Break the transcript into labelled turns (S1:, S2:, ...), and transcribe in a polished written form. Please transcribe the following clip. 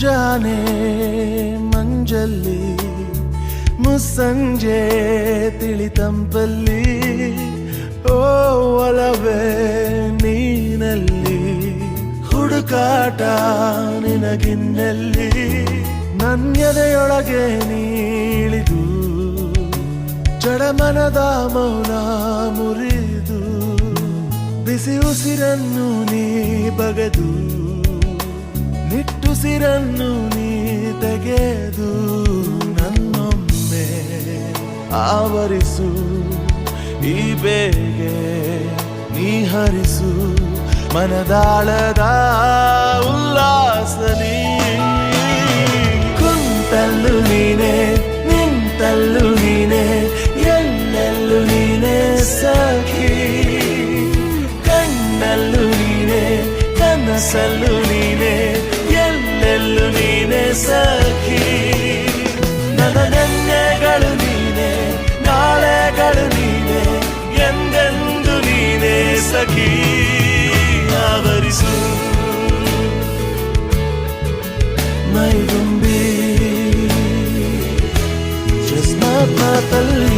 S1: ಮುಂಜಾನೆ ಮಂಜಲ್ಲಿ ಮುಸ್ಸಂಜೆ ತಿಳಿತಂಪಲ್ಲಿ ಓ ಒಲವೇ ನೀನಲ್ಲಿ ಹುಡುಕಾಟ ನಿನಗಿನ್ನಲ್ಲಿ ನನ್ಯದೆಯೊಳಗೆ ನೀಳಿದು ಜಡಮನದ ಮೌನ ಮುರಿದು ಬಿಸಿ ಉಸಿರನ್ನು ನೀ ಬಗೆದು ನಿಟ್ಟುಸಿರನ್ನು ನೀ ತೆಗೆದು ನನ್ನೊಮ್ಮೆ ಆವರಿಸು ಈ ಬೇಗೆ ನೀ ಹರಿಸು ಮನದಾಳದ ಉಲ್ಲಾಸನಿ ಕುಂತಲ್ಲು ನೀನೆ ನಿಂತಲ್ಲು ನೀನೆ ಎಲ್ಲೆಲ್ಲೂ ನೀನೆ ಸಖಿ ಕಣ್ಣಲ್ಲೂ ನೀನೆ ಕನಸಲ್ಲೂ ನೀನೆ ಎಲ್ಲೆಲ್ಲೂ ನೀನೆ ಸಖಿ ನನ್ನ ನೆನ್ನೆಗಳು ನೀನೆ ನಾಳೆಗಳು ನೀನೆ ಎಂದೆಂದು ನೀನೆ ಸಖಿ ಆವರಿಸು ಮೈದುಂಬಿ ಜಸ್ಮಾತ್ ಮಾತಲ್ಲಿ